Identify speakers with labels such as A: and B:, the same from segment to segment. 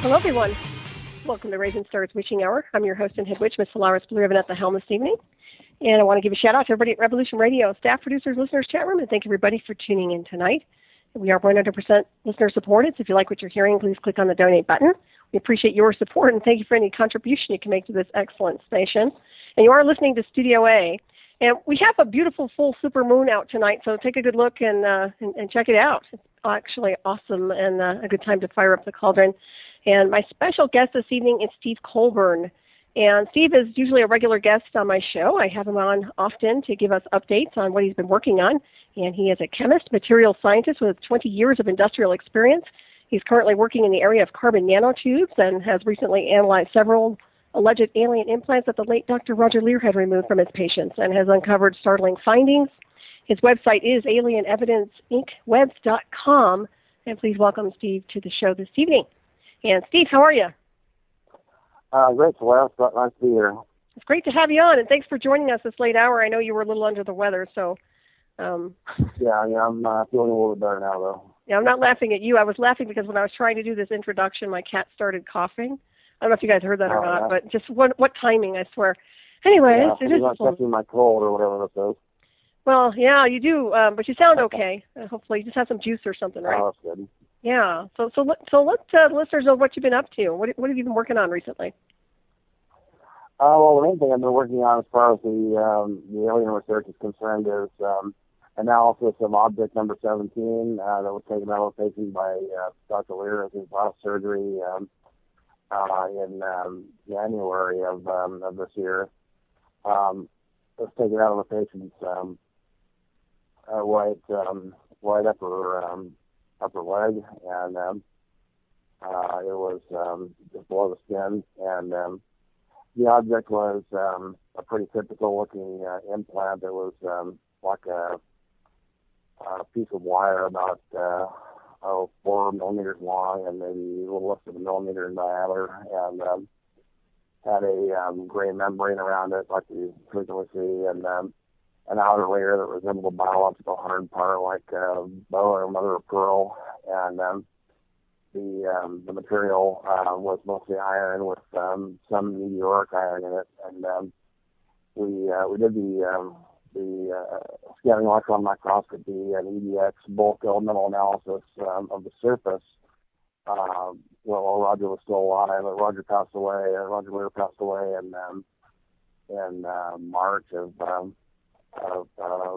A: Hello, everyone. Welcome to Ravenstar's Witching Hour. I'm your host and head witch, Miss Solaris Blue Ribbon at the helm this evening. And I want to give a shout out to everybody at Revolution Radio, staff, producers, listeners, chat room, and thank everybody for tuning in tonight. We are 100% listener supported, so if you like what you're hearing, please click on the donate button. We appreciate your support, and thank you for any contribution you can make to this excellent station. And you are listening to Studio A. And we have a beautiful full super moon out tonight, so take a good look and check it out. It's actually awesome and a good time to fire up the cauldron. And my special guest this evening is Steve Colbern. And Steve is usually a regular guest on my show. I have him on often to give us updates on what he's been working on. And he is a chemist, material scientist with 20 years of industrial experience. He's currently working in the area of carbon nanotubes and has recently analyzed several alleged alien implants that the late Dr. Roger Leir had removed from his patients and has uncovered startling findings. His website is alienevidenceinkwebs.com. And please welcome Steve to the show this evening. And Steve, how are you?
B: Great, Celeste. Nice to be here.
A: It's great to have you on, and thanks for joining us this late hour. I know you were a little under the weather, so...
B: Yeah, I'm feeling a little bit better now, though.
A: Yeah, I'm not laughing at you. I was laughing because when I was trying to do this introduction, my cat started coughing. I don't know if you guys heard that or not,
B: yeah.
A: But just what timing, I swear. Anyway,
B: yeah,
A: it is...
B: not catching my cold or whatever that says.
A: Well, yeah, you do, but you sound okay. Hopefully you just have some juice or something, right?
B: Oh, that's good.
A: Yeah. So let the listeners know what you've been up to. What have you been working on recently?
B: Well, the main thing I've been working on as far as the alien research is concerned is analysis of object number 17 that was taken out of a patient by Dr. Leir as his last surgery in January of this year. It was taken out of a patient's right upper leg, and it was just below the skin, and the object was a pretty typical looking implant. It was like a piece of wire about 4 millimeters long and maybe a little less than a millimeter in diameter, and had a gray membrane around it like you frequently see, and an outer layer that resembled a biological hard part like boa or mother of pearl, and the material was mostly iron with some meteoric iron in it, and we did the scanning electron microscopy and EDX bulk elemental analysis of the surface. Well, Roger was still alive, but Roger passed away. Roger Leir passed away in March of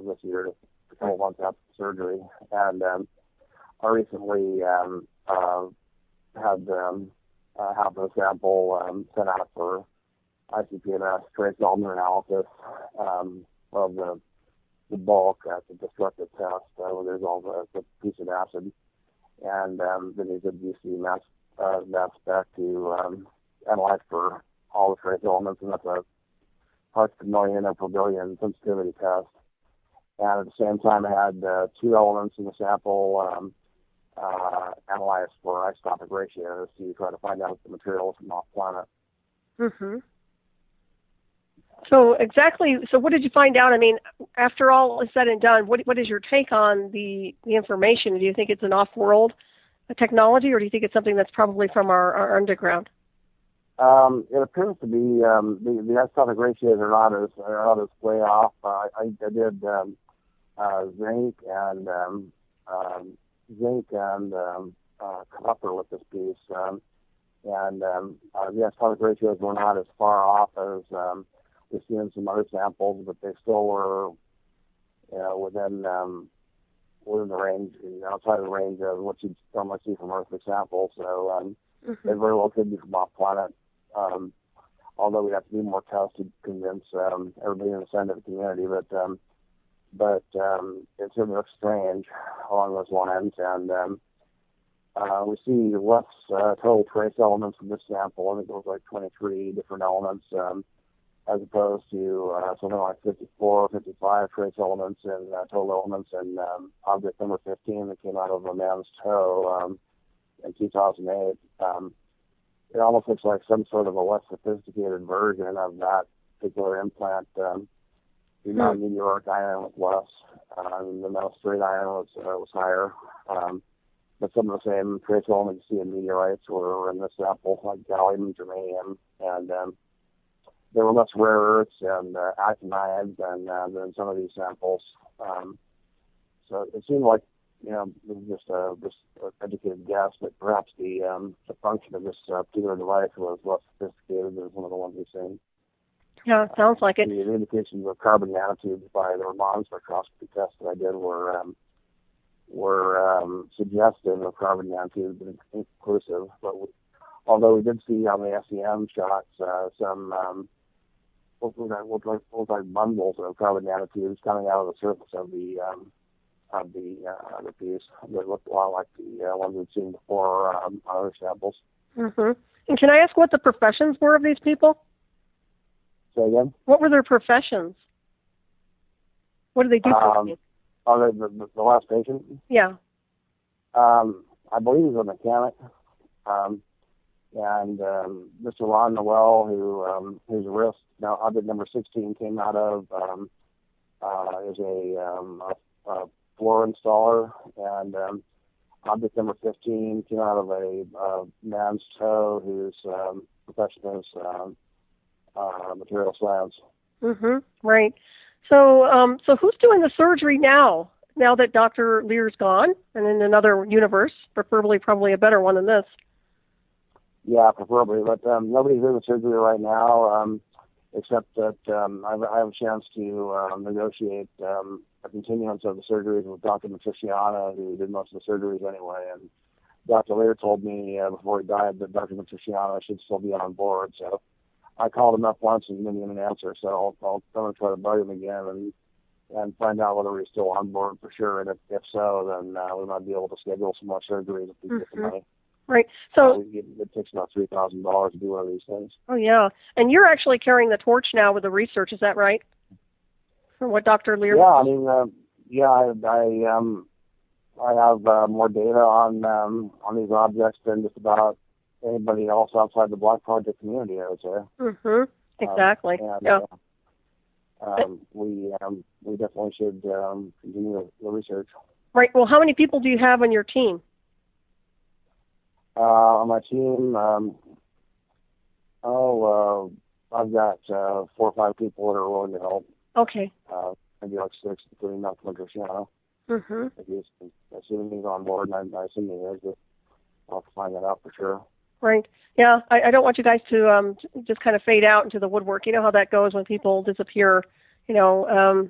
B: this year, a couple months after surgery, and I recently had half of the sample sent out for ICP-MS trace element analysis of the bulk at the destructive test. There's all the piece of acid, and then they did UC mass spec to analyze for all the trace elements, and that's a parts per million or per billion sensitivity test. And at the same time, I had 2 elements in the sample analyzed for isotopic ratios to try to find out if the material was from off-planet.
A: Mm-hmm. So what did you find out? I mean, after all is said and done, what is your take on the information? Do you think it's an off-world technology, or do you think it's something that's probably from our underground?
B: It appears to be the isotopic ratios are not as way off. I did zinc and copper with this piece, and the isotopic ratios were not as far off as we see in some other samples, but they still were within the range, outside of the range of what you'd normally see from earthly samples. So it very well could be from off-planet. Although we have to do more tests to convince everybody in the scientific community, but it certainly looks strange along those lines, and we see less total trace elements from this sample. I think it was like 23 different elements, as opposed to something like 54 or 55 trace elements and total elements in object number 15 that came out of a man's toe in 2008. It almost looks like some sort of a less sophisticated version of that particular implant. The non-meteoric iron was less. The metal straight iron was higher. but some of the same trace elements you see in meteorites were in this sample, like gallium and germanium, and there were less rare earths and actinides than some of these samples. So it seemed like, it was just an educated guess, but perhaps the function of this particular device was less sophisticated than some of the ones we've seen.
A: Yeah, it sounds like it.
B: The indications of carbon nanotubes by the Raman spectroscopy test that I did were suggestive of carbon nanotubes, but inconclusive. But although we did see on the SEM shots some what looked like bundles of carbon nanotubes coming out of the surface of the piece that looked a lot like the ones we'd seen before on other samples.
A: Mm-hmm. And can I ask what the professions were of these people?
B: Say again?
A: What were their professions? What did they do for you?
B: The last patient?
A: Yeah.
B: I believe he's a mechanic. And Mr. Ron Noel, whose wrist, now object number 16 came out of, is a floor installer, and object number 15 came out of a man's toe whose profession is material science.
A: Mm-hmm. Right. So who's doing the surgery now? Now that Dr. Leir's gone, and in another universe, preferably probably a better one than this.
B: Yeah, preferably, but nobody's doing the surgery right now, except that I have a chance to negotiate a continuance of the surgeries with Dr. Matriciana, who did most of the surgeries anyway. And Dr. Leir told me before he died that Dr. Matriciana should still be on board. So I called him up once and didn't get an answer. So I'm going to try to bug him again and find out whether he's still on board for sure. And if so, then we might be able to schedule some more surgeries if we get the money.
A: Right. So
B: it takes about $3,000 to do one of these things.
A: Oh yeah, and you're actually carrying the torch now with the research. Is that right? For what Dr. Leir?
B: Yeah, I mean, I have more data on these objects than just about anybody else outside the Black Project community, I would say.
A: Mm-hmm. Exactly.
B: We definitely should continue the research.
A: Right. Well, how many people do you have on your team?
B: On my team, I've got 4 or 5 people that are willing to help.
A: Okay.
B: Maybe like 6, including Dr. Matriciano.
A: Mm-hmm.
B: Assuming he's on board, and I assume he is, but I'll have to find that out for sure.
A: Right. Yeah, I don't want you guys to just kind of fade out into the woodwork. You know how that goes when people disappear. You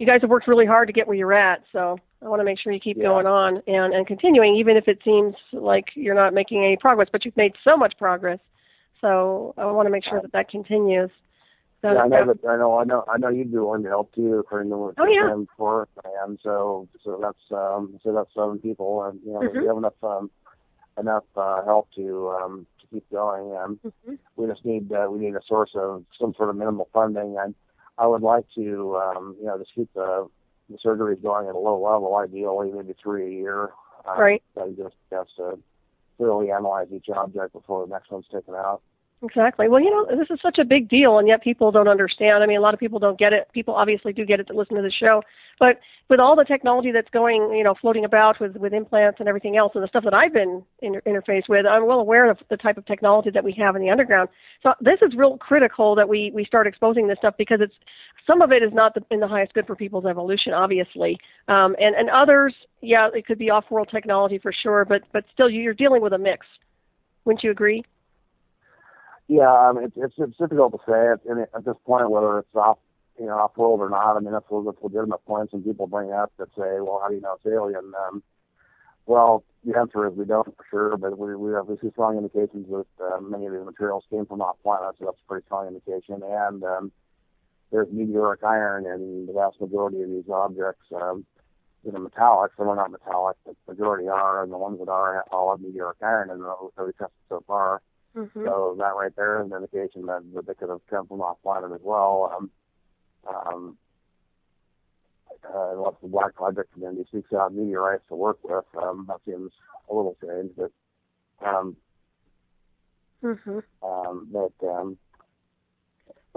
A: guys have worked really hard to get where you're at, so I want to make sure you keep going on and continuing, even if it seems like you're not making any progress, but you've made so much progress. So I want to make sure that continues. So,
B: I know you'd be willing to help too, according to what you're saying before. And so that's 7 people, and we have enough help to keep going. We just need a source of some sort of minimal funding. And I would like to just keep the surgeries going at a low level, ideally maybe 3 a year.
A: Right.
B: So just has to thoroughly analyze each object before the next one's taken out.
A: Exactly. Well, this is such a big deal, and yet people don't understand. I mean, a lot of people don't get it. People obviously do get it that listen to the show. But with all the technology that's going, floating about with implants and everything else, and the stuff that I've been interfaced with, I'm well aware of the type of technology that we have in the underground. So this is real critical that we start exposing this stuff, because some of it is not in the highest good for people's evolution, obviously. And others, it could be off-world technology for sure, but still you're dealing with a mix. Wouldn't you agree?
B: Yeah, it's difficult to say at this point whether it's off-world or not. I mean, that's legitimate points and people bring up that say, well, how do you know it's alien? Well, the answer is we don't for sure, but we have see strong indications that many of these materials came from off planet, so that's a pretty strong indication. And there's meteoric iron in the vast majority of these objects. Metallic, some are not metallic, but the majority are, and the ones that are all have meteoric iron in them that we've tested so far.
A: Mm-hmm.
B: So that right there is an indication that they could have come from off planet as well. Unless the Black Project community seeks out meteorites to work with, that seems a little strange. But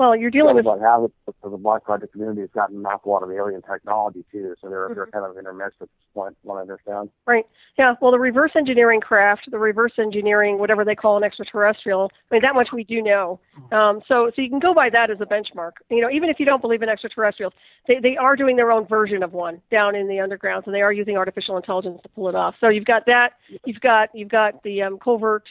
A: Well, you're dealing with...
B: What happens for the Black Project community has gotten an awful lot of alien technology, too, so they're kind of intermixed at this point, what I understand.
A: Right. Yeah, well, the reverse engineering craft, the reverse engineering, whatever they call an extraterrestrial, I mean, that much we do know. So you can go by that as a benchmark. You know, even if you don't believe in extraterrestrials, they are doing their own version of one down in the underground, so they are using artificial intelligence to pull it off. So you've got that. You've got the covert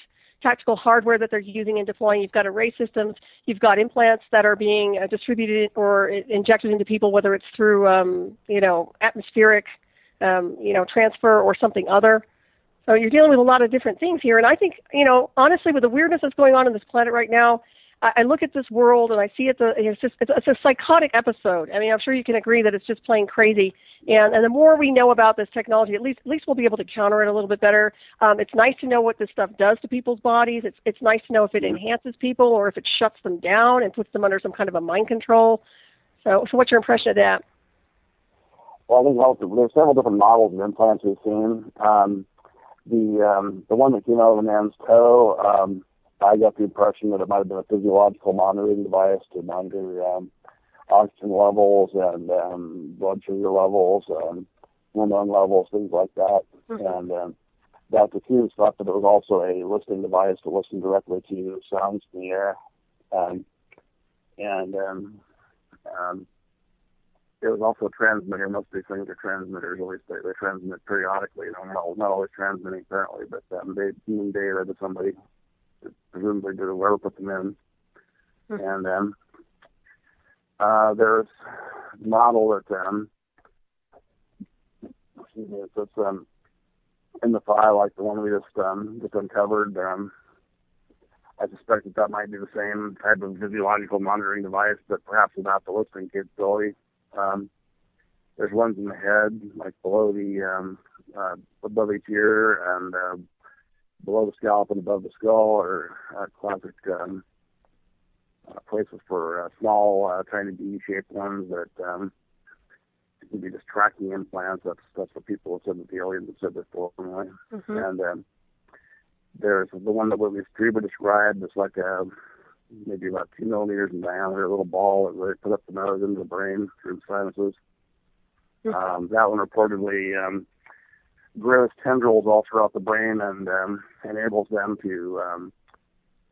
A: tactical hardware that they're using and deploying. You've got array systems. You've got implants that are being distributed or injected into people, whether it's through, atmospheric, transfer or something other. So you're dealing with a lot of different things here. And I think, honestly, with the weirdness that's going on in this planet right now, I look at this world and I see it's a psychotic episode. I mean, I'm sure you can agree that it's just plain crazy. And the more we know about this technology, at least we'll be able to counter it a little bit better. It's nice to know what this stuff does to people's bodies. It's nice to know if it enhances people or if it shuts them down and puts them under some kind of a mind control. So what's your impression of that?
B: Well, I think there's several different models of implants we've seen. The one that came out of the man's toe, I got the impression that it might have been a physiological monitoring device to monitor oxygen levels and blood sugar levels, hormone levels, things like that. Mm-hmm. And Dr. Hughes thought that it was also a listening device to listen directly to sounds in the air. It was also a transmitter. Most of these things are transmitters. At least they transmit periodically. Not always transmitting apparently, but they beam data to somebody, presumably to whoever put them in. Mm-hmm. And there's a model that it's in the file, like the one we just uncovered. I suspect that might be the same type of physiological monitoring device, but perhaps without the listening capability. There's ones in the head, like below above each ear and below the scalp and above the skull, are classic places for small, tiny bee-shaped ones that can be just tracking implants. That's what people have said that the aliens have said before. Anyway. Mm-hmm. And there's the one that Whitley Strieber described. It's like maybe about 2 millimeters in diameter, a little ball that they put up the nose into the brain through the sinuses. Mm-hmm. That one reportedly grows tendrils all throughout the brain and enables them to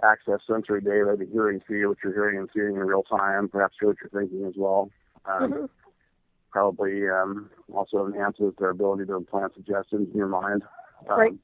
B: access sensory data, to hear and see what you're hearing and seeing in real time, perhaps hear what you're thinking as well. Mm-hmm. Probably also enhances their ability to implant suggestions in your mind.
A: Right.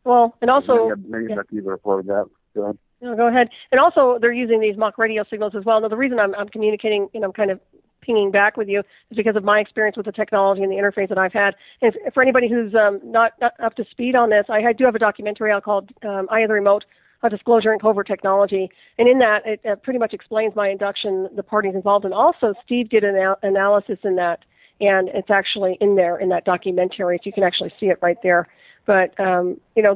A: Well, and also...
B: Many people reported that. Go ahead.
A: No, go ahead. And also, they're using these mock radio signals as well. Now, the reason I'm communicating, I'm kind of pinging back with you is because of my experience with the technology and the interface that I've had. And for anybody who's not up to speed on this, I do have a documentary out called Eye of the Remote, Disclosure and Covert Technology. And in that, it pretty much explains my induction, the parties involved. And also, Steve did an analysis in that, and it's actually in there in that documentary. So you can actually see it right there. But,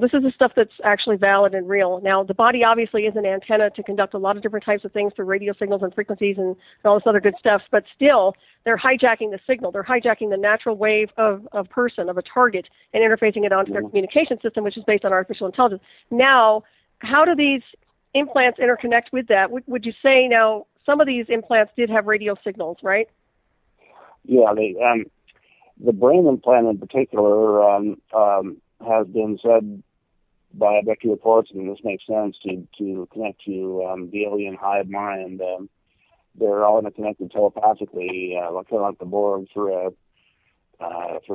A: this is the stuff that's actually valid and real. Now, the body obviously is an antenna to conduct a lot of different types of things through radio signals and frequencies and all this other good stuff. But still, they're hijacking the signal. They're hijacking the natural wave of a person, of a target, and interfacing it onto their communication system, which is based on artificial intelligence. Now, how do these implants interconnect with that? Would you say now some of these implants did have radio signals, right? Yeah,
B: the brain implant in particular has been said by Becky reports, and this makes sense, to connect to the alien hive mind. They're all interconnected telepathically, kind of like the Borg through a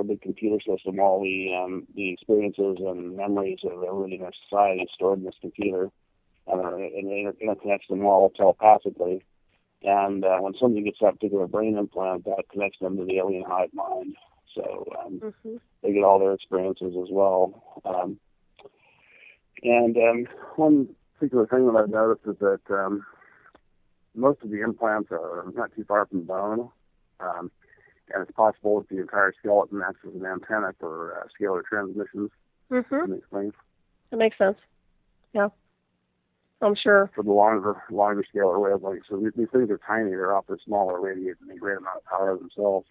B: big computer system. All the experiences and memories of everybody in our society stored in this computer, and it interconnects them all telepathically. And when somebody gets that particular brain implant, that connects them to the alien hive mind. So they get all their experiences as well. One particular thing that I've noticed is that most of the implants are not too far from bone, and it's possible that the entire skeleton acts as an antenna for scalar transmissions. Mm-hmm.
A: That makes sense. Yeah, I'm sure.
B: For the longer scalar wavelengths. So these things are tiny. They're awfully small. They're radiating a great amount of power themselves.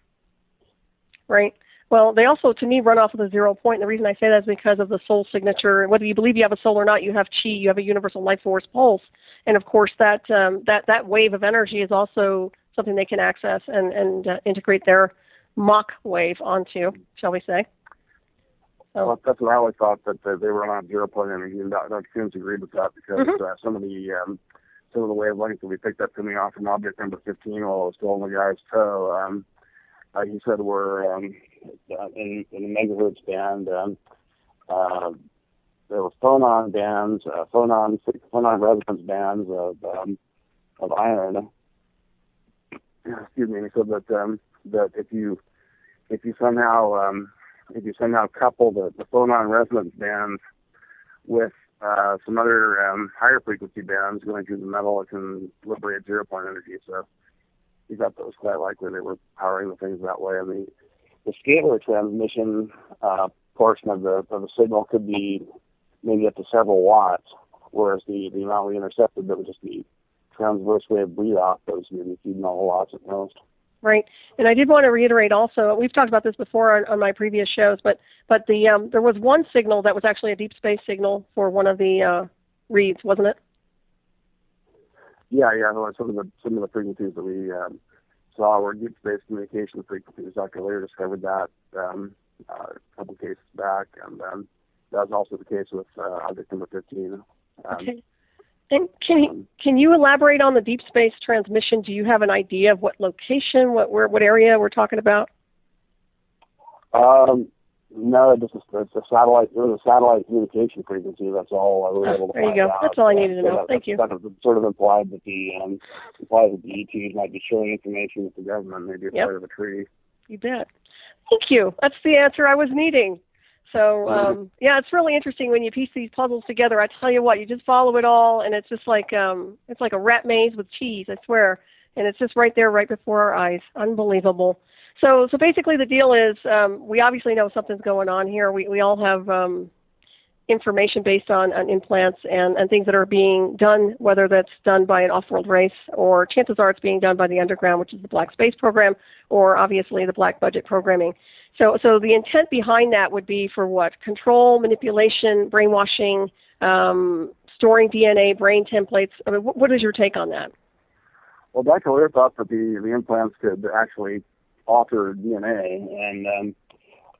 A: Right. Well, they also, to me, run off of the 0 point. And the reason I say that is because of the soul signature. Whether you believe you have a soul or not, you have chi, you have a universal life force pulse. And of course, that wave of energy is also something they can access and integrate their Mach wave onto, shall we say. So.
B: Well, that's what I always thought, that they were on 0 point energy, and Dr. Coombs agreed with that because some of the wavelengths that we picked up coming off from object number 15 while it was still on the guy's toe, he said were in the megahertz band. There were phonon bands, phonon resonance bands of iron. Excuse me. And he said that if you somehow couple the phonon resonance bands with some other higher frequency bands going through the metal, it can liberate 0 point energy. So he thought that was quite likely they were powering the things that way. And the scalar transmission portion of the signal could be maybe up to several watts, whereas the amount we intercepted, that would just be transverse wave bleed off, those maybe a few milliwatts at most.
A: Right, and I did want to reiterate also, we've talked about this before on my previous shows, but there was one signal that was actually a deep space signal for one of the reads, wasn't it?
B: Yeah. Some of the frequencies that we saw were deep space communication frequencies. Dr. Leir discovered that a couple cases back, and that was also the case with object number 15.
A: Okay. And can you elaborate on the deep space transmission? Do you have an idea of what location, what area we're talking about?
B: No, it's a satellite. It was a satellite communication frequency. That's all I was able to find out.
A: There you go. That's all I needed to know. Thank you.
B: That sort of implied that the ETs might be sharing information with the government, maybe a part of a tree.
A: You bet. Thank you. That's the answer I was needing. So, it's really interesting when you piece these puzzles together. I tell you what, you just follow it all, and it's just like it's like a rat maze with cheese, I swear. And it's just right there, right before our eyes. Unbelievable. So basically the deal is we obviously know something's going on here. We all have information based on implants and things that are being done, whether that's done by an off-world race, or chances are it's being done by the underground, which is the Black Space Program, or obviously the Black Budget Programming. So the intent behind that would be for what? Control, manipulation, brainwashing, storing DNA, brain templates. I mean, what is your take on that?
B: Well, Dr. Leir thought that the implants could actually alter DNA, and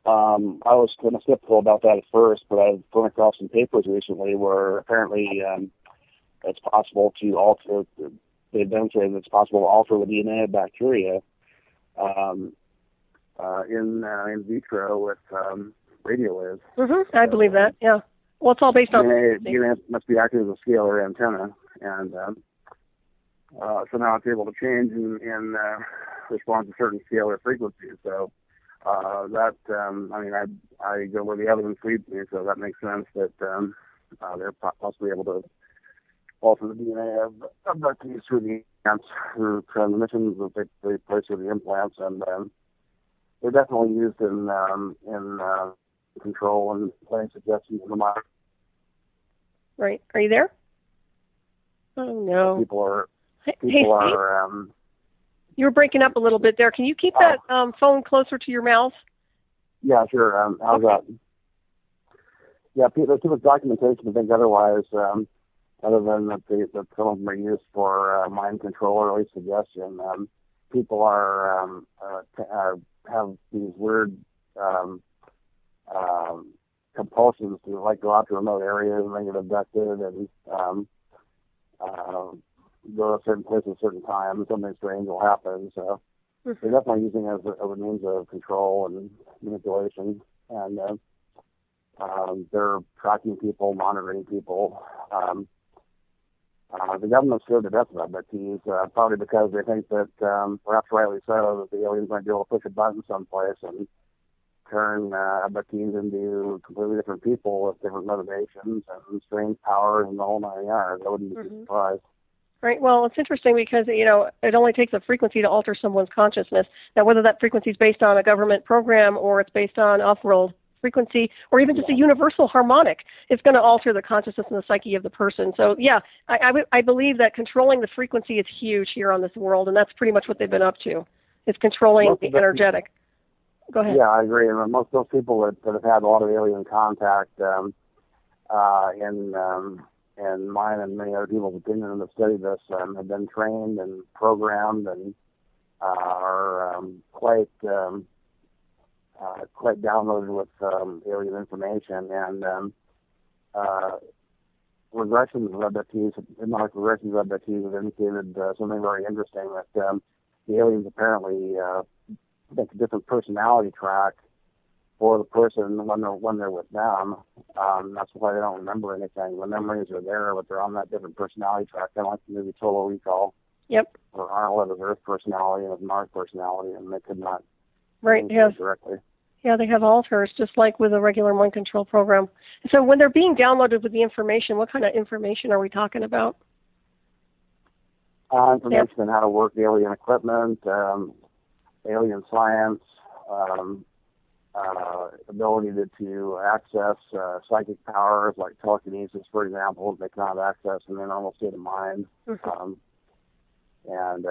B: I was kind of skeptical about that at first, but I've come across some papers recently where apparently it's possible to alter. They've demonstrated it's possible to alter the DNA of bacteria in vitro with radio waves.
A: I believe that. Yeah. Well, it's all based on
B: DNA must be acting as a scalar antenna, and so now it's able to change in response to certain scalar frequencies. So I go where the evidence leads me, so that makes sense that they're possibly able to alter the DNA of abductees through transmissions that they place through the implants, and they're definitely used in control and playing suggestions in the mind.
A: Right. Are you there? Oh no.
B: People are.
A: You were breaking up a little bit there. Can you keep that phone closer to your mouth?
B: Yeah, sure. How's that? Yeah, there's too much documentation to think otherwise, other than that some of them are used for mind control or at least suggestion. People have these weird compulsions to go out to remote areas and then get abducted and go to certain places at certain times. Something strange will happen. So they're definitely using it as a means of control and manipulation. And they're tracking people, monitoring people. The government's scared to death of abductees, probably because they think that, perhaps rightly so, that the aliens might be able to push a button someplace and turn abductees into completely different people with different motivations and strange powers and the whole nine yards. I wouldn't be surprised.
A: Right. Well, it's interesting because, it only takes a frequency to alter someone's consciousness. Now, whether that frequency is based on a government program or it's based on off-world frequency or even just a universal harmonic, it's going to alter the consciousness and the psyche of the person. So, yeah, I believe that controlling the frequency is huge here on this world, and that's pretty much what they've been up to, is controlling the energetic. Go ahead.
B: Yeah, I agree. And most of those people that have had a lot of alien contact and mine and many other people's opinion that study this, have been trained and programmed and are quite downloaded with alien information, and regressions of abductees, hypnotic regressions of abductees have indicated something very interesting, that the aliens apparently make a different personality track for the person when they're with them. That's why they don't remember anything. The memories are there, but they're on that different personality track, kind of like the movie Total Recall.
A: Yep.
B: Or Arnold had his Earth personality and his Mars personality, and they could not directly.
A: Yeah, they have alters, just like with a regular mind control program. So when they're being downloaded with the information, what kind of information are we talking about?
B: Information on how to work alien equipment, alien science, ability to access psychic powers like telekinesis, for example, they cannot access in their normal state of mind.
A: Mm-hmm.
B: And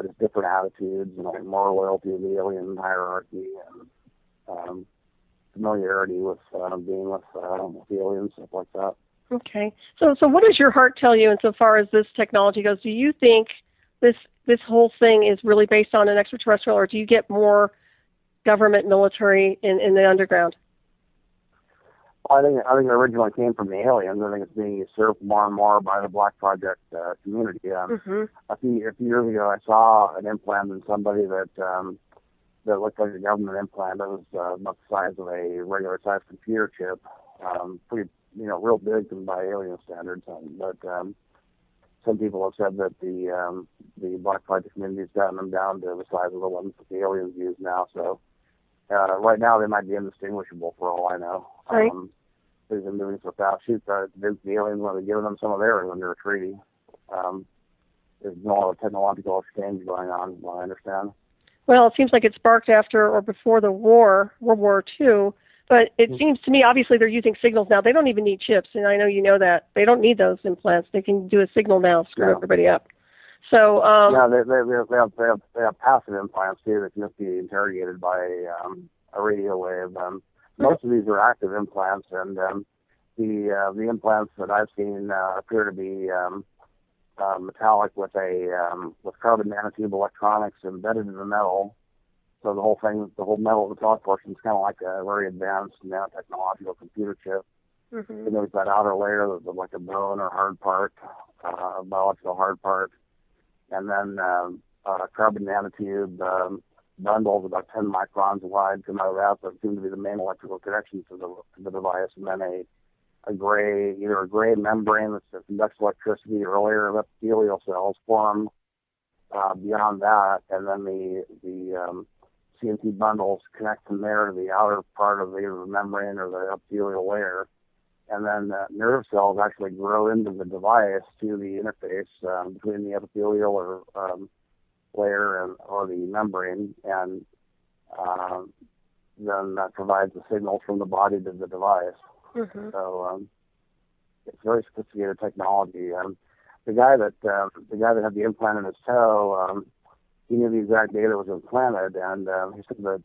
B: just different attitudes, like more loyalty to the alien hierarchy, and familiarity with being with the aliens, stuff like that.
A: Okay. So what does your heart tell you insofar as this technology goes? Do you think this whole thing is really based on an extraterrestrial, or do you get more government, military in the underground?
B: Well, I think it originally came from the aliens. I think it's being usurped more and more by the Black Project community.
A: Mm-hmm.
B: A few years ago, I saw an implant in somebody that looked like a government implant. It was about the size of a regular-sized computer chip, pretty, real big by alien standards. But some people have said that the Black Project community has gotten them down to the size of the ones that the aliens use now. So right now, they might be indistinguishable for all I know.
A: Right.
B: They've been moving so fast. Shoot, the aliens want to give them some of theirs under a treaty. There's no other technological exchange going on, what I understand.
A: Well, it seems like it sparked after or before the war, World War II. But it seems to me, obviously, they're using signals now. They don't even need chips, and I know you know that. They don't need those implants. They can do a signal now, screw everybody up. So
B: they have passive implants too that can just be interrogated by a radio wave. Most of these are active implants, and the implants that I've seen appear to be metallic with carbon nanotube electronics embedded in the metal. So the whole metallic portion is kind of like a very advanced nanotechnological computer chip.
A: Mm-hmm.
B: And there's that outer layer that's like a bone or hard part, a biological hard part, and then carbon nanotube bundles about 10 microns wide come out of that seem to be the main electrical connection to the device, and then either a gray membrane that conducts electricity, or a layer of epithelial cells form beyond that, and then the CNT bundles connect from there to the outer part of either the membrane or the epithelial layer, and then nerve cells actually grow into the device to the interface between the epithelial or layer or the membrane, and then that provides the signals from the body to the device.
A: Mm-hmm.
B: So it's very sophisticated technology. The guy that had the implant in his toe, he knew the exact day that was implanted, and he said that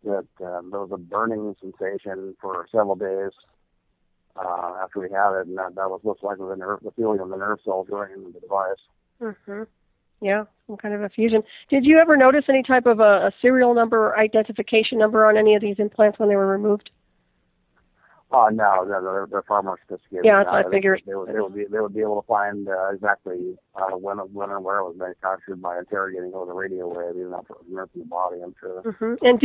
B: there was a burning sensation for several days after we had it, and that was most likely the feeling of the nerve cells going into the device.
A: Mm-hmm. Yeah, some kind of a fusion. Did you ever notice any type of a serial number or identification number on any of these implants when they were removed?
B: No, they're far more sophisticated.
A: Yeah, that's what I figured.
B: They would be able to find exactly when and where it was manufactured by interrogating over the radio wave, even after it was removed from the body, I'm sure.
A: Mm-hmm. And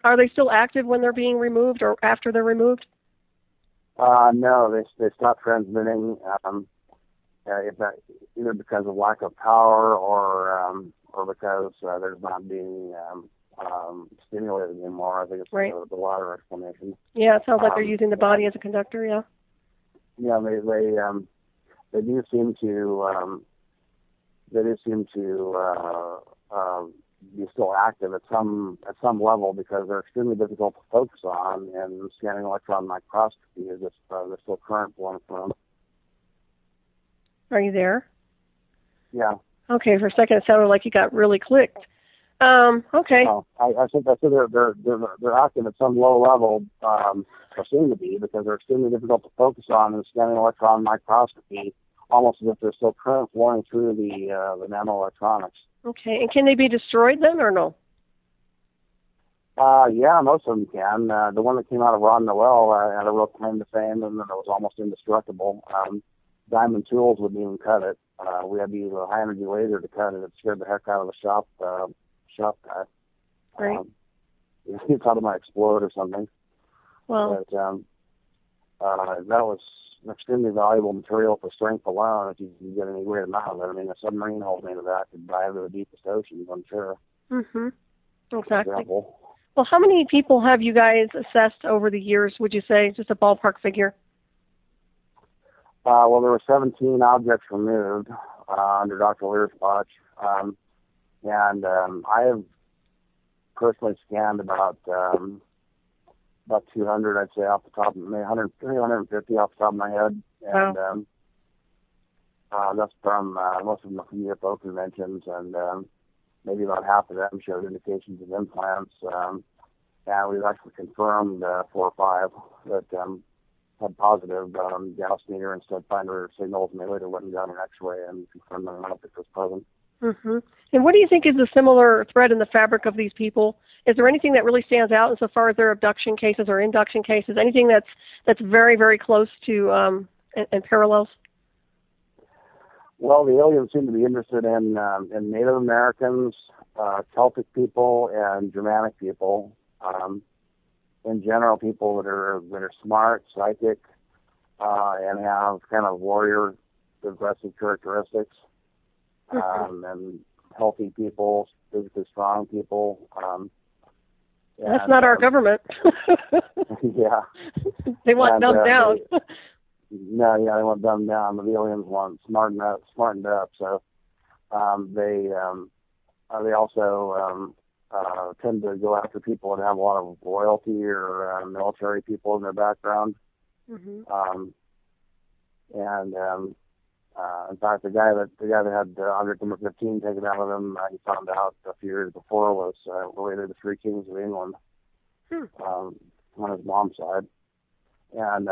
A: are they still active when they're being removed or after they're removed?
B: No, they stopped transmitting. Either because of lack of power or because there's not being stimulated anymore. I think it's
A: right.
B: The latter explanation.
A: Yeah, it sounds like they're using the body as a conductor. Yeah.
B: Yeah, they do seem to be still active at some level, because they're extremely difficult to focus on, and scanning electron microscopy is just they're still current for them.
A: Are you there?
B: Yeah.
A: Okay, for a second it sounded like you got really clicked. Okay.
B: I think they're acting at some low level, or seem to be, because they're extremely difficult to focus on in the scanning electron microscopy, almost as if there's still current flowing through the nanoelectronics.
A: Okay. And can they be destroyed then, or no?
B: Yeah, most of them can. The one that came out of Ron Noel had a real claim to fame, and it was almost indestructible. Diamond tools wouldn't even cut it. We had to use a high-energy laser to cut it. It scared the heck out of the shop guy.
A: Right.
B: He thought it might explode or something.
A: Well.
B: But that was an extremely valuable material for strength alone if you can get any great amount of it. I mean, a submarine hull made of that could dive to the deepest oceans, I'm sure.
A: Mm-hmm. Exactly.
B: Example.
A: Well, how many people have you guys assessed over the years, would you say? Just a ballpark figure.
B: Well, there were 17 objects removed under Dr. Leir's watch. And I have personally scanned about 200, I'd say, off the top of my head, 150 off the top of my head. And that's from most of them from UFO conventions, and maybe about half of them showed indications of implants. And we've actually confirmed 4 or 5 that had positive Gauss meter and stud finder signals, and they later went and got an X-ray and confirmed that an object was present.
A: Mm-hmm. And what do you think is a similar thread in the fabric of these people? Is there anything that really stands out insofar as their abduction cases or induction cases? Anything that's very, very close to and parallels?
B: Well, the aliens seem to be interested in Native Americans, Celtic people, and Germanic people. In general, people that are smart, psychic, and have kind of warrior aggressive characteristics. And healthy people, physically strong people.
A: That's not our government.
B: Yeah.
A: They want dumbed down.
B: They want dumbed down. But the aliens want smartened up. So they also tend to go after people that have a lot of royalty or military people in their background.
A: Mm-hmm.
B: In fact, the guy that had object number 15 taken out of him, he found out a few years before was related to 3 kings of England on his mom's side. And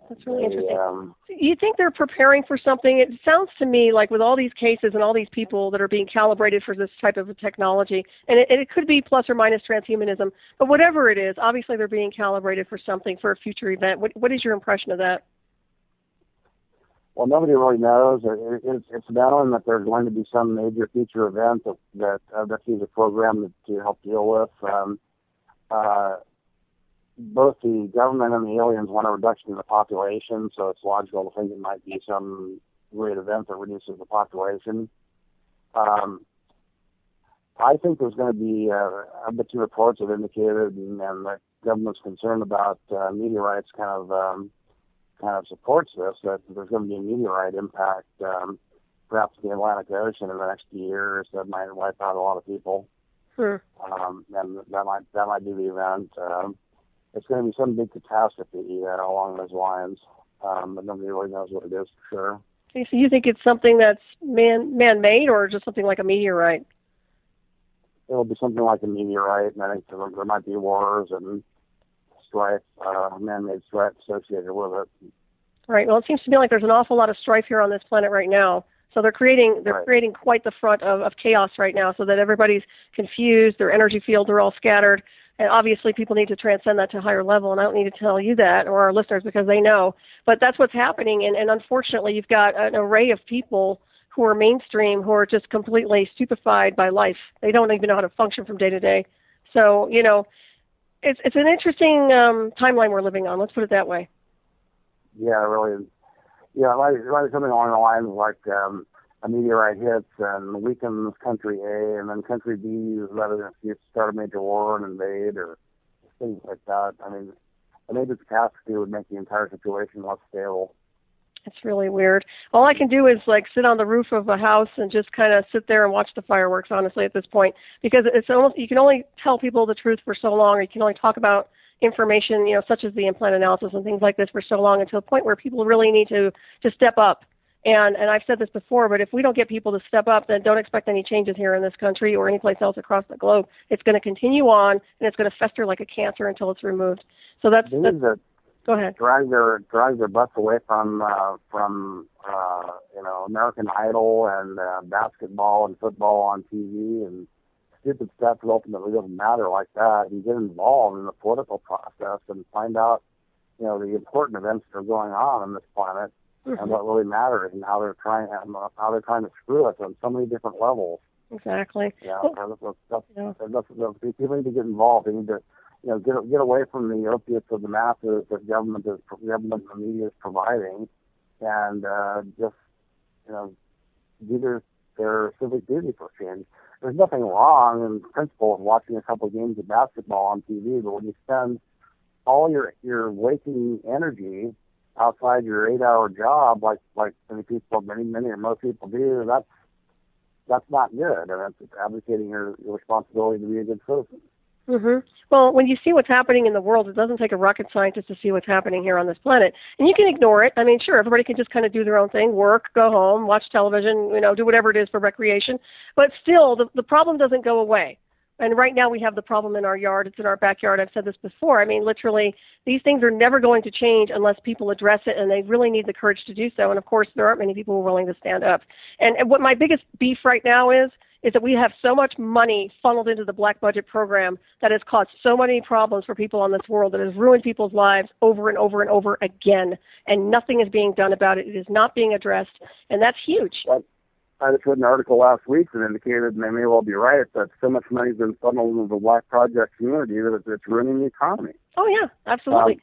A: that's really interesting. You think they're preparing for something? It sounds to me like with all these cases and all these people that are being calibrated for this type of a technology, and it could be plus or minus transhumanism, but whatever it is, obviously they're being calibrated for something, for a future event. What is your impression of that?
B: Well, nobody really knows. It's known that there's going to be some major future event that he's a program to help deal with. Both the government and the aliens want a reduction in the population, so it's logical to think it might be some great event that reduces the population. I think there's going to be the 2 reports have indicated, and the government's concerned about meteorites kind of supports this, that there's going to be a meteorite impact, perhaps in the Atlantic Ocean in the next few years that might wipe out a lot of people.
A: Sure.
B: And that might be the event. It's going to be some big catastrophe along those lines, but nobody really knows what it is for sure.
A: Okay, so you think it's something that's man-made, or just something like a meteorite?
B: It'll be something like a meteorite, and I think there might be wars and strife, man-made strife associated with it.
A: Right. Well, it seems to me like there's an awful lot of strife here on this planet right now. So they're creating quite the front of chaos right now, so that everybody's confused. Their energy fields are all scattered. And obviously people need to transcend that to a higher level, and I don't need to tell you that or our listeners because they know. But that's what's happening, and unfortunately you've got an array of people who are mainstream who are just completely stupefied by life. They don't even know how to function from day to day. So, it's an interesting timeline we're living on. Let's put it that way.
B: Yeah, really. Yeah, like something along the lines like a meteorite hits and weakens country A, and then country B is rather than start a major war and invade or things like that. I mean, a major catastrophe would make the entire situation less stable.
A: It's really weird. All I can do is sit on the roof of a house and just kind of sit there and watch the fireworks, honestly, at this point, because it's almost, you can only tell people the truth for so long, or you can only talk about information, such as the implant analysis and things like this for so long, until a point where people really need to step up And I've said this before, but if we don't get people to step up, then don't expect any changes here in this country or any place else across the globe. It's going to continue on, and it's going to fester like a cancer until it's removed. So that's go ahead.
B: Drag their butts away from American Idol and basketball and football on TV and stupid stuff that ultimately doesn't matter like that, and get involved in the political process and find out, the important events that are going on this planet. Mm-hmm. And what really matters, and how they're trying to screw us on so many different levels.
A: Exactly.
B: Yeah, people need to get involved. They need to, get away from the opiates of the masses that government and the media is providing, and just, do their civic duty for change. There's nothing wrong in principle of watching a couple of games of basketball on TV, but when you spend all your waking energy outside your 8-hour job, like many or most people do, that's not good, and it's abdicating your responsibility to be a good citizen.
A: Mm-hmm. Well, when you see what's happening in the world, it doesn't take a rocket scientist to see what's happening here on this planet, and you can ignore it. I mean, sure, everybody can just kind of do their own thing, work, go home, watch television, do whatever it is for recreation, but still, the problem doesn't go away. And right now we have the problem in our yard. It's in our backyard. I've said this before. I mean, literally, these things are never going to change unless people address it, and they really need the courage to do so. And, of course, there aren't many people who are willing to stand up. And what my biggest beef right now is that we have so much money funneled into the black budget program that has caused so many problems for people on this world, that has ruined people's lives over and over and over again, and nothing is being done about it. It is not being addressed, and that's huge.
B: Well, I just read an article last week that indicated, and they may well be right, that so much money has been funneled into the black project community that it's ruining the economy.
A: Oh, yeah, absolutely.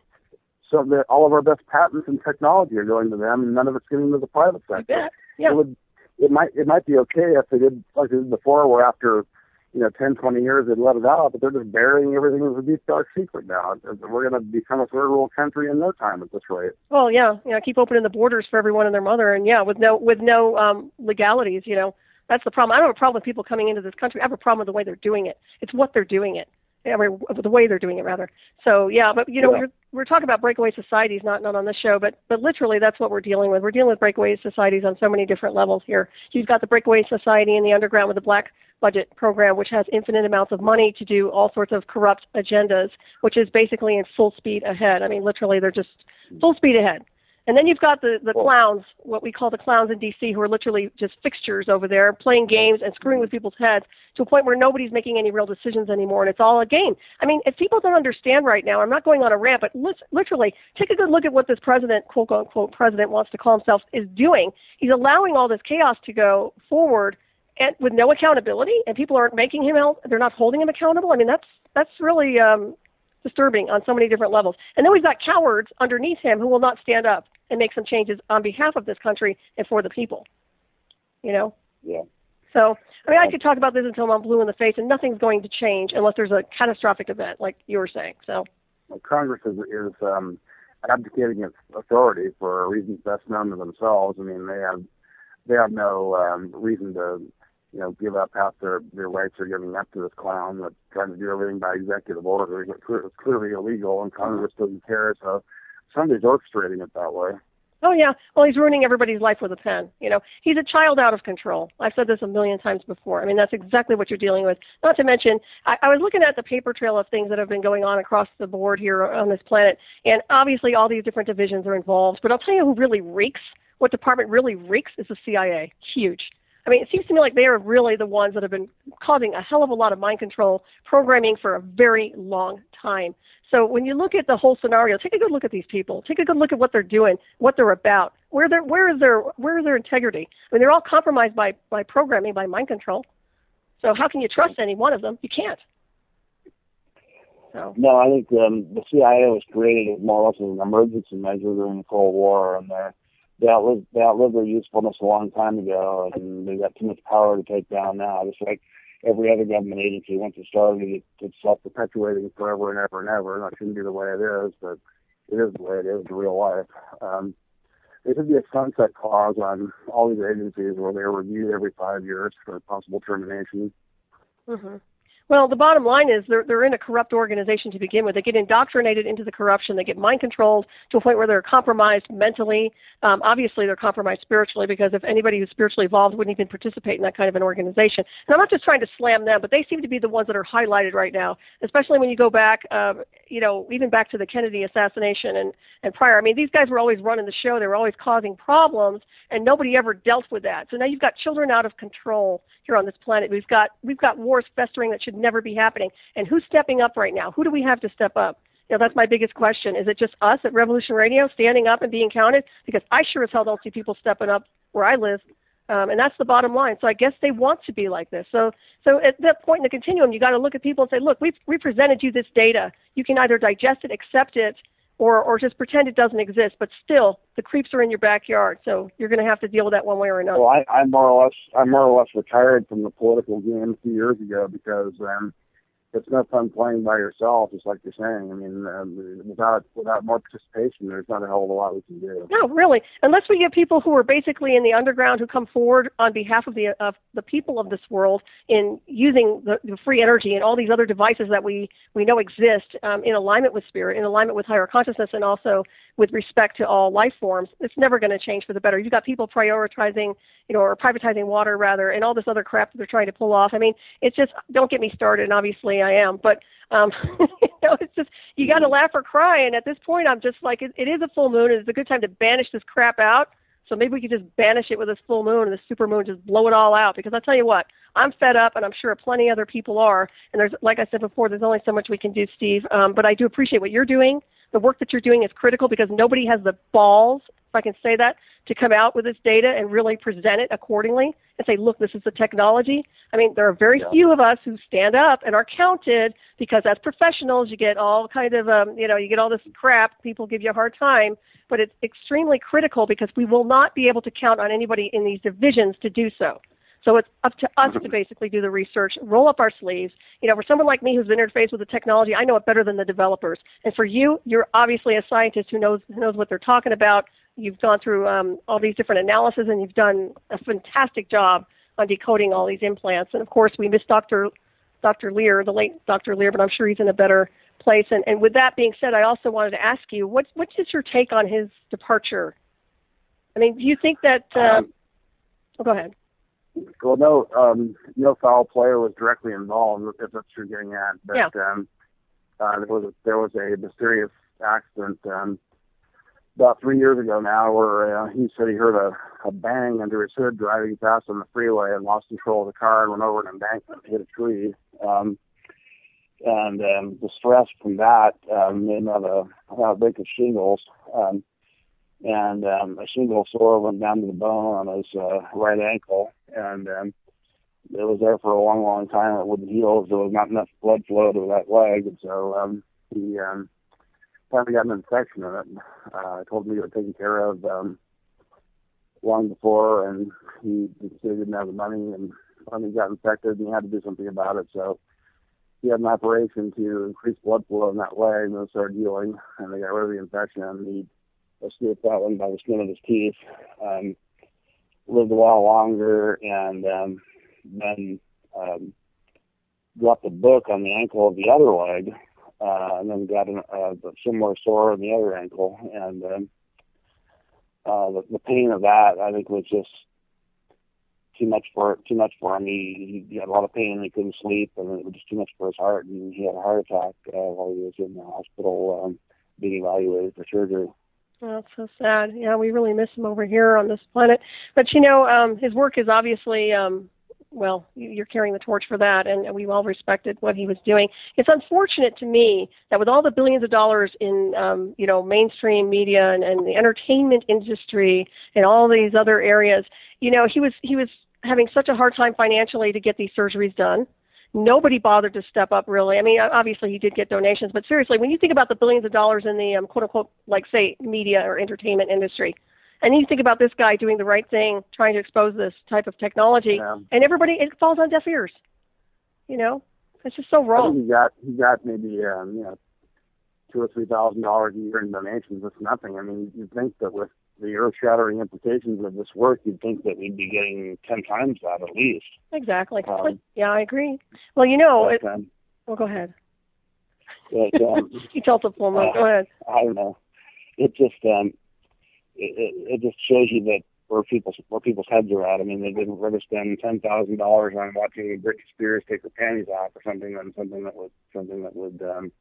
B: So that all of our best patents and technology are going to them, and none of it's getting to the private sector.
A: You bet. Yeah.
B: It might be okay if they did like they did before, where after 10, 20 years they'd let it out, but they're just burying everything as a deep dark secret now. We're going to become a third world country in no time at this rate.
A: Well, yeah, keep opening the borders for everyone and their mother, and with no legalities. That's the problem. I don't have a problem with people coming into this country. I have a problem with the way they're doing it. It's what they're doing it. The way they're doing it, rather. So, but we're talking about breakaway societies, not on this show, but literally that's what we're dealing with. We're dealing with breakaway societies on so many different levels here. You've got the breakaway society in the underground with the black budget program, which has infinite amounts of money to do all sorts of corrupt agendas, which is basically in full speed ahead. I mean, literally, they're just full speed ahead. And then you've got the clowns, what we call the clowns in D.C., who are literally just fixtures over there, playing games and screwing with people's heads to a point where nobody's making any real decisions anymore, and it's all a game. I mean, if people don't understand right now, I'm not going on a rant, but literally, take a good look at what this president, quote-unquote president, wants to call himself, is doing. He's allowing all this chaos to go forward and with no accountability, and people aren't making him they're not holding him accountable. I mean, that's really disturbing on so many different levels. And then we've got cowards underneath him who will not stand up and make some changes on behalf of this country and for the people.
B: Yeah.
A: So, I mean, I could talk about this until I'm blue in the face, and nothing's going to change unless there's a catastrophic event, like you were saying. So,
B: Congress is abdicating its authority for reasons best known to themselves. I mean, they have no reason to give up half their rights or giving up to this clown that's trying to do everything by executive order. It's clearly illegal, and Congress doesn't care. So somebody's orchestrating it that way.
A: Oh, yeah. Well, he's ruining everybody's life with a pen. He's a child out of control. I've said this a million times before. I mean, that's exactly what you're dealing with. Not to mention, I was looking at the paper trail of things that have been going on across the board here on this planet, and obviously all these different divisions are involved. But I'll tell you who really reeks, what department really reeks, is the CIA. Huge. I mean, it seems to me like they are really the ones that have been causing a hell of a lot of mind control programming for a very long time. So when you look at the whole scenario, take a good look at these people. Take a good look at what they're doing, what they're about. Where is their integrity? I mean, they're all compromised by programming, by mind control. So how can you trust any one of them? You can't. So.
B: No, I think the CIA was created more or less as an emergency measure during the Cold War, and they outlived their usefulness a long time ago, and they got too much power to take down now. Just like every other government agency, once it started, it's self-perpetuating forever and ever and ever. And that shouldn't be the way it is, but it is the way it is in real life. There should be a sunset clause on all these agencies where they're reviewed every 5 years for possible termination.
A: Mm-hmm. Well, the bottom line is they're in a corrupt organization to begin with. They get indoctrinated into the corruption. They get mind controlled to a point where they're compromised mentally. Obviously, they're compromised spiritually, because if anybody who's spiritually evolved wouldn't even participate in that kind of an organization. And I'm not just trying to slam them, but they seem to be the ones that are highlighted right now, especially when you go back, even back to the Kennedy assassination and prior. I mean, these guys were always running the show. They were always causing problems, and nobody ever dealt with that. So now you've got children out of control here on this planet. We've got wars festering that should never be happening. And who's stepping up right now? Who do we have to step up? That's my biggest question. Is it just us at Revolution Radio standing up and being counted? Because I sure as hell don't see people stepping up where I live. And that's the bottom line. So I guess they want to be like this. So at that point in the continuum, you got to look at people and say, look, we presented you this data. You can either digest it, accept it, or just pretend it doesn't exist. But still, the creeps are in your backyard. So you're going to have to deal with that one way or another.
B: Well, I'm more or less retired from the political game a few years ago, because it's no fun playing by yourself, just like you're saying. I mean, without more participation, there's not a hell of a lot we can do.
A: No, really. Unless we get people who are basically in the underground who come forward on behalf of the people of this world in using the free energy and all these other devices that we know exist in alignment with spirit, in alignment with higher consciousness, and also with respect to all life forms, it's never going to change for the better. You've got people prioritizing, or privatizing water, rather, and all this other crap that they're trying to pull off. I mean, it's just, don't get me started, and obviously I am, but it's just, you got to laugh or cry, and at this point I'm just like, it is a full moon, it's a good time to banish this crap out, so maybe we could just banish it with this full moon and this super moon, just blow it all out, because I'll tell you what, I'm fed up, and I'm sure plenty other people are, and there's, like I said before, there's only so much we can do, Steve, but I do appreciate what you're doing. The work that you're doing is critical, because nobody has the balls, if I can say that, to come out with this data and really present it accordingly and say, look, this is the technology. I mean, there are very few of us who stand up and are counted, because as professionals, you get all kind of, you get all this crap. People give you a hard time, but it's extremely critical, because we will not be able to count on anybody in these divisions to do so. So it's up to us to basically do the research, roll up our sleeves. For someone like me who's interfaced with the technology, I know it better than the developers. And for you, you're obviously a scientist who knows what they're talking about. You've gone through all these different analyses, and you've done a fantastic job on decoding all these implants. And of course, we miss Dr. Leir, the late Dr. Leir, but I'm sure he's in a better place. And with that being said, I also wanted to ask you, what's your take on his departure? I mean, do you think that? Go ahead.
B: Well, no foul player was directly involved, if that's what you're getting at. But
A: yeah.
B: There was a mysterious accident about 3 years ago now, where he said he heard a bang under his hood driving fast on the freeway, and lost control of the car and went over an embankment and hit a tree. And the stress from that made him have a break of shingles. And a shingle sore went down to the bone on his right ankle, and it was there for a long, long time. It wouldn't heal, so there was not enough blood flow to that leg, and so he finally got an infection in it. I told him he was taken care of long before, and he didn't have the money, and finally got infected, and he had to do something about it. So he had an operation to increase blood flow in that leg, and it started healing, and they got rid of the infection, and he escaped that one by the skin of his teeth. Lived a while longer, and then dropped a book on the ankle of the other leg, and then got a similar sore on the other ankle. And the pain of that, I think, was just too much for him. He had a lot of pain, and he couldn't sleep, and it was just too much for his heart. And he had a heart attack while he was in the hospital being evaluated for surgery.
A: Oh, that's so sad. Yeah, we really miss him over here on this planet. But, his work is obviously, you're carrying the torch for that, and we all respected what he was doing. It's unfortunate to me that with all the billions of dollars in, mainstream media and the entertainment industry and all these other areas, he was having such a hard time financially to get these surgeries done. Nobody bothered to step up, really. I mean, obviously he did get donations, but seriously, when you think about the billions of dollars in the quote-unquote, say, media or entertainment industry, and then you think about this guy doing the right thing, trying to expose this type of technology, and everybody, it falls on deaf ears. It's just so wrong.
B: I think he got maybe $2,000 or $3,000 a year in donations. That's nothing. I mean, you'd think that with the earth-shattering implications of this work, you'd think that we'd be getting 10 times that at least.
A: Exactly. Yeah, I agree. Well, you know, well, go ahead.
B: But,
A: you told the full note. Go ahead.
B: I don't know. It just it just shows you that where people's heads are at. I mean, they didn't rather spend $10,000 on watching Britney Spears take her panties off or something that would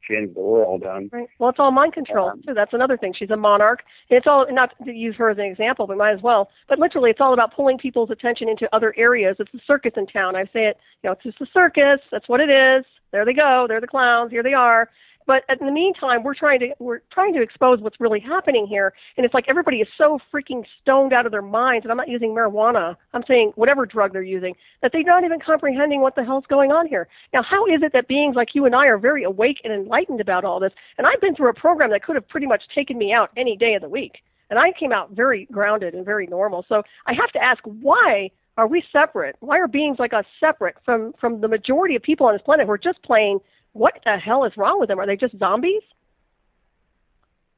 B: change the world.
A: Right. Well, it's all mind control too. That's another thing. She's a monarch. It's all, not to use her as an example, but might as well. But literally, it's all about pulling people's attention into other areas. It's a circus in town. I say it. You know, it's just a circus. That's what it is. There they go. They're the clowns. Here they are. But in the meantime, we're trying to expose what's really happening here. And it's like everybody is so freaking stoned out of their minds. And I'm not using marijuana. I'm saying whatever drug they're using, that they're not even comprehending what the hell's going on here. Now, how is it that beings like you and I are very awake and enlightened about all this? And I've been through a program that could have pretty much taken me out any day of the week. And I came out very grounded and very normal. So I have to ask, why are we separate? Why are beings like us separate from the majority of people on this planet who are just plain, what the hell is wrong with them? Are they just zombies?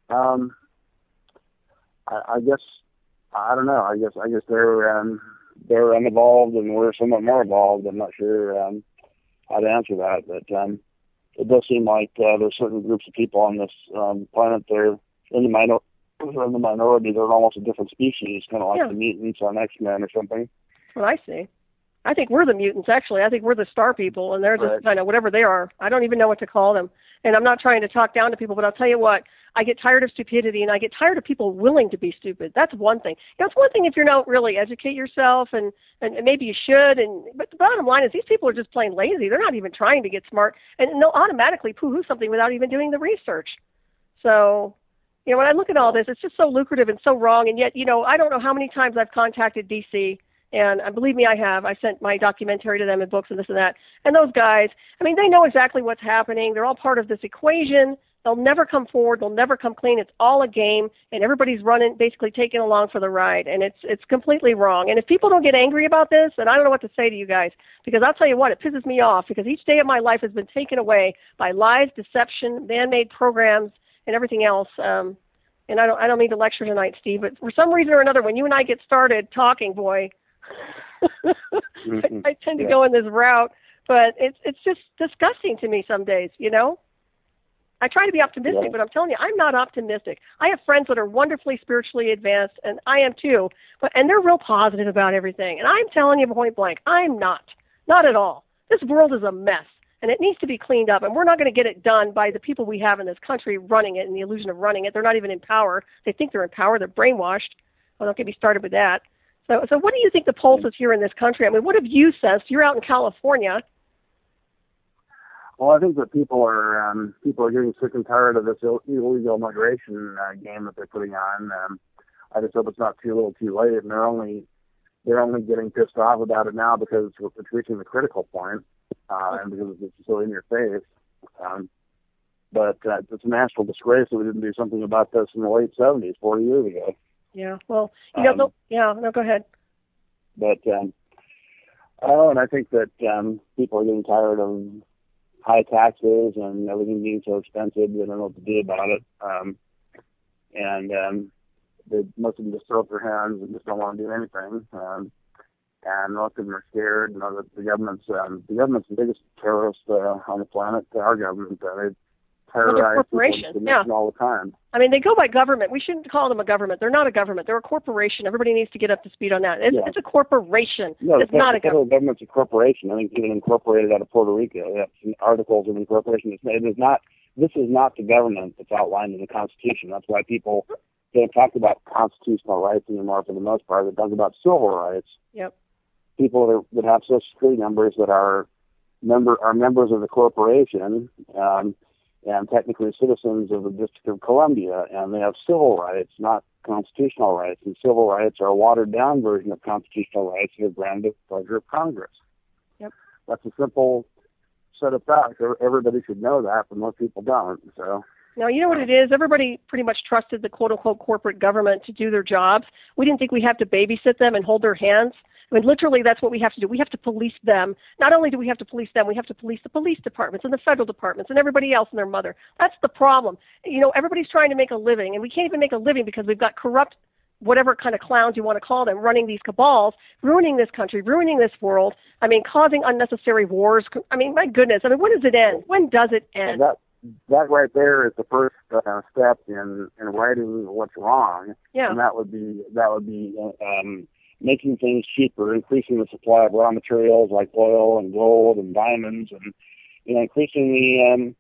B: I guess, I don't know. I guess they're unevolved and we're somewhat more evolved. I'm not sure how to answer that, but it does seem like there's certain groups of people on this planet. They're in the minority. They're almost a different species, kind of like the mutants on X-Men or something.
A: That's what I see. I think we're the mutants, actually. I think we're the star people, and they're just kind of whatever they are. I don't even know what to call them. And I'm not trying to talk down to people, but I'll tell you what, I get tired of stupidity, and I get tired of people willing to be stupid. That's one thing. You know, it's one thing if you don't really educate yourself, and maybe you should, but the bottom line is these people are just plain lazy. They're not even trying to get smart, and they'll automatically poo-hoo something without even doing the research. So, you know, when I look at all this, it's just so lucrative and so wrong, and yet, you know, I don't know how many times I've contacted DC. And believe me, I have. I sent my documentary to them and books and this and that. And those guys, I mean, they know exactly what's happening. They're all part of this equation. They'll never come forward. They'll never come clean. It's all a game. And everybody's running, basically taking along for the ride. And it's completely wrong. And if people don't get angry about this, then I don't know what to say to you guys. Because I'll tell you what, it pisses me off. Because each day of my life has been taken away by lies, deception, man-made programs, and everything else. And I don't mean to lecture tonight, Steve. But for some reason or another, when you and I get started talking, boy, I tend to go in this route, but it's just disgusting to me some days, you know? I try to be optimistic, but I'm telling you, I'm not optimistic. I have friends that are wonderfully spiritually advanced, and I am too, and they're real positive about everything. And I'm telling you point blank, I'm not at all. This world is a mess, and it needs to be cleaned up, and we're not going to get it done by the people we have in this country running it and the illusion of running it. They're not even in power. They think they're in power. They're brainwashed. Well, don't get me started with that. So what do you think the pulse is here in this country? I mean, what have you sensed? You're out in California.
B: Well, I think that people are getting sick and tired of this illegal migration game that they're putting on. I just hope it's not too little, too late, and they're only getting pissed off about it now because it's reaching the critical point, and because it's so in your face. But it's a national disgrace that we didn't do something about this in the late 70s, 40 years ago.
A: Yeah, well, you know, no, go ahead.
B: But, and I think that people are getting tired of high taxes and everything being so expensive. They don't know what to do about it. Most of them just throw up their hands and just don't want to do anything. And most of them are scared. You know, that the government's the biggest terrorist on the planet. Our government, they terrorize people all the time.
A: I mean, they go by government. We shouldn't call them a government. They're not a government. They're a corporation. Everybody needs to get up to speed on that. It's a corporation.
B: No,
A: it's not a government.
B: The federal government's a corporation. I think it's even incorporated out of Puerto Rico. They have some articles of incorporation. This is not the government that's outlined in the Constitution. That's why people don't talk about constitutional rights anymore for the most part. They talk about civil rights.
A: Yep.
B: People that have Social Security numbers that are members of the corporation, and technically citizens of the District of Columbia, and they have civil rights, not constitutional rights. And civil rights are a watered-down version of constitutional rights that are granted at the pleasure of Congress.
A: Yep.
B: That's a simple set of facts. Everybody should know that, but most people don't. So.
A: Now, you know what it is? Everybody pretty much trusted the quote-unquote corporate government to do their jobs. We didn't think we have to babysit them and hold their hands. I mean, literally, that's what we have to do. We have to police them. Not only do we have to police them, we have to police the police departments and the federal departments and everybody else and their mother. That's the problem. You know, everybody's trying to make a living, and we can't even make a living because we've got corrupt whatever kind of clowns you want to call them, running these cabals, ruining this country, ruining this world. I mean, causing unnecessary wars. I mean, my goodness. I mean, when does it end? When does it end?
B: That right there is the first step in righting what's wrong.
A: Yeah.
B: And that would be making things cheaper, increasing the supply of raw materials like oil and gold and diamonds, and increasing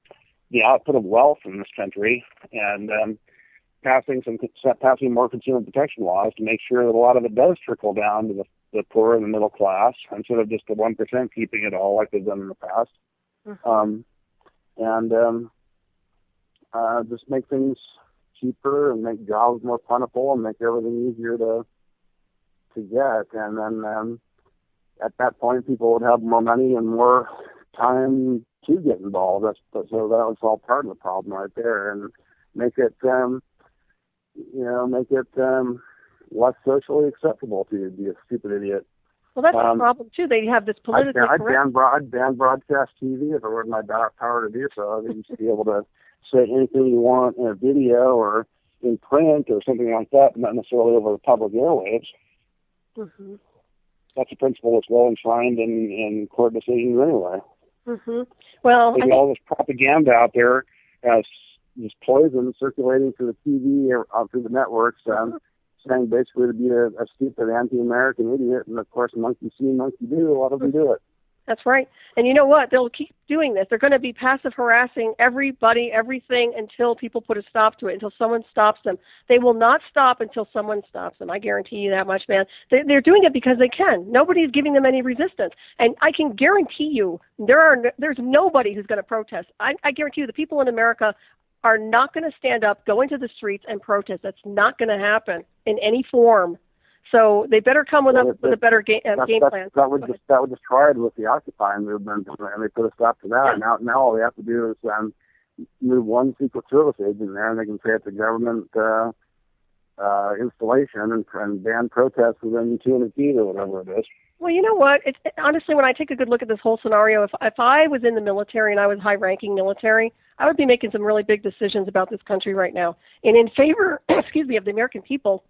B: the output of wealth in this country, and passing more consumer protection laws to make sure that a lot of it does trickle down to the poor and the middle class instead of just the 1% keeping it all like they've done in the past.
A: Mm-hmm.
B: Just make things cheaper and make jobs more plentiful and make everything easier to get. And then at that point, people would have more money and more time to get involved. So that was all part of the problem right there, and make it less socially acceptable to be a stupid idiot.
A: Well, that's the problem too. They have this politically correct.
B: I'd ban broadcast TV if it were in my power to do so. I think you should be able to say anything you want in a video or in print or something like that, not necessarily over the public airwaves.
A: Mm-hmm.
B: That's a principle that's well enshrined in court decisions anyway.
A: Mm-hmm. Well, I think
B: all this propaganda out there, this poison circulating through the TV or through the networks, saying basically to be a stupid anti-American idiot, and of course, monkey see, monkey do. A lot of them do it.
A: That's right. And you know what? They'll keep doing this. They're going to be passive harassing everybody, everything, until people put a stop to it, until someone stops them. They will not stop until someone stops them. I guarantee you that much, man. They're doing it because they can. Nobody's giving them any resistance. And I can guarantee you there's nobody who's going to protest. I guarantee you the people in America are not going to stand up, go into the streets, and protest. That's not going to happen in any form. So they better come with a better game plan.
B: That would just try it with the Occupy movement, and they put a stop to that. Yeah. Now all they have to do is move one Secret Service agent there, and they can say it's a government installation and ban protests within 200 feet or whatever it is.
A: Well, you know what? Honestly, when I take a good look at this whole scenario, if I was in the military and I was high-ranking military, I would be making some really big decisions about this country right now, and in favor, of the American people,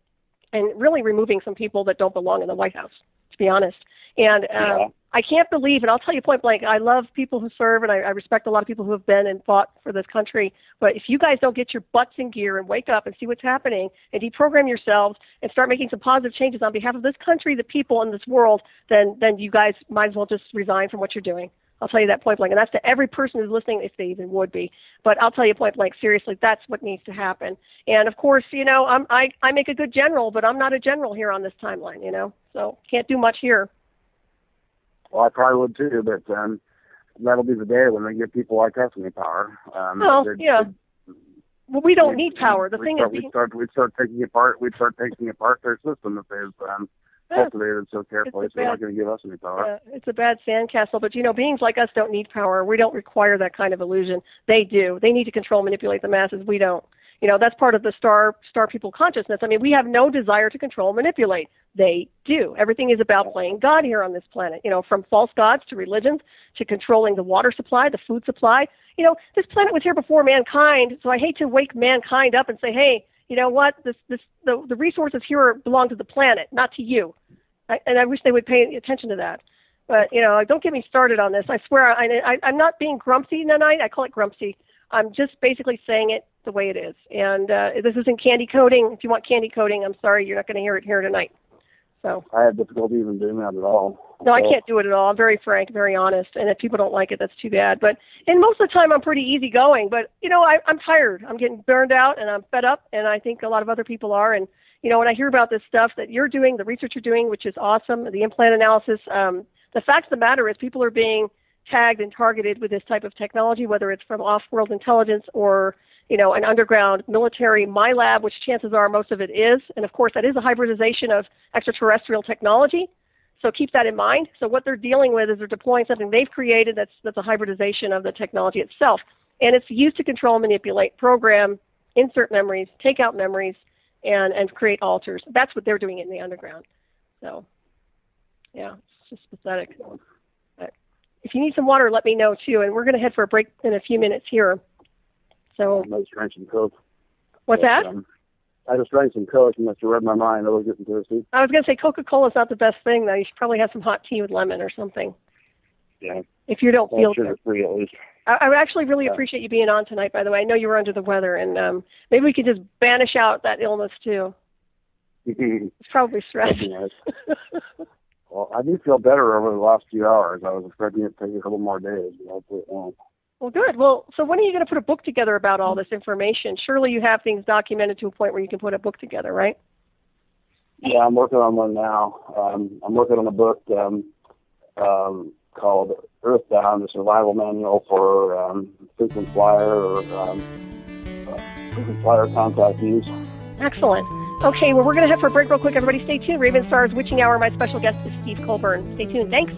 A: and really removing some people that don't belong in the White House, to be honest. And I can't believe, and I'll tell you point blank, I love people who serve, and I respect a lot of people who have been and fought for this country. But if you guys don't get your butts in gear and wake up and see what's happening and deprogram yourselves and start making some positive changes on behalf of this country, the people, in this world, then you guys might as well just resign from what you're doing. I'll tell you that point blank, and that's to every person who's listening, if they even would be. But I'll tell you point blank, seriously, that's what needs to happen. And of course, I make a good general, but I'm not a general here on this timeline, so can't do much here.
B: Well, I probably would too, but that'll be the day when they give people like us any power.
A: Well, we don't need power.
B: We'd start taking apart their system if they've cultivated so carefully, so they're not going to give us any power.
A: It's a bad sandcastle, but beings like us don't need power. We don't require that kind of illusion. They do. They need to control, manipulate the masses. We don't. That's part of the star people consciousness. I mean, we have no desire to control, manipulate. They do. Everything is about playing God here on this planet. From false gods to religions to controlling the water supply, the food supply. This planet was here before mankind, so I hate to wake mankind up and say, hey, you know what? The resources here belong to the planet, not to you. And I wish they would pay attention to that. But, don't get me started on this. I swear, I'm not being grumpy tonight. I call it grumpy. I'm just basically saying it the way it is. And this isn't candy coating. If you want candy coating, I'm sorry, you're not going to hear it here tonight. So I
B: have difficulty even doing that at all.
A: No, I can't do it at all. I'm very frank, very honest. And if people don't like it, that's too bad. And most of the time, I'm pretty easygoing. But, I'm tired. I'm getting burned out, and I'm fed up. And I think a lot of other people are. And, when I hear about this stuff that you're doing, the research you're doing, which is awesome, the implant analysis, the fact of the matter is people are being tagged and targeted with this type of technology, whether it's from off-world intelligence or, an underground military MyLab, which chances are most of it is. And, of course, that is a hybridization of extraterrestrial technology. So keep that in mind. So what they're dealing with is they're deploying something they've created that's a hybridization of the technology itself. And it's used to control, manipulate, program, insert memories, take out memories, and create alters. That's what they're doing in the underground. So, yeah, it's just pathetic. But if you need some water, let me know, too. And we're going to head for a break in a few minutes here. So,
B: nice drenching Coke.
A: What's that?
B: I just drank some Coke. You must have read my mind. I was getting thirsty.
A: I was going to say Coca-Cola is not the best thing, though. You should probably have some hot tea with lemon or something.
B: Yeah.
A: If you don't feel
B: sugar free at least.
A: I would actually really appreciate you being on tonight, by the way. I know you were under the weather, and maybe we could just banish out that illness, too. It's probably stress.
B: Nice. Well, I do feel better over the last few hours. I was expecting it to take a couple more days. Hopefully it won't.
A: Well, good. Well, so when are you going to put a book together about all this information? Surely you have things documented to a point where you can put a book together, right?
B: Yeah, I'm working on one now. I'm working on a book called Earthbound, the Survival Manual for frequent flyer or frequent flyer contactees.
A: Excellent. Okay, well, we're going to head for a break real quick. Everybody stay tuned. Ravenstar's Witching Hour. My special guest is Steve Colbern. Stay tuned. Thanks.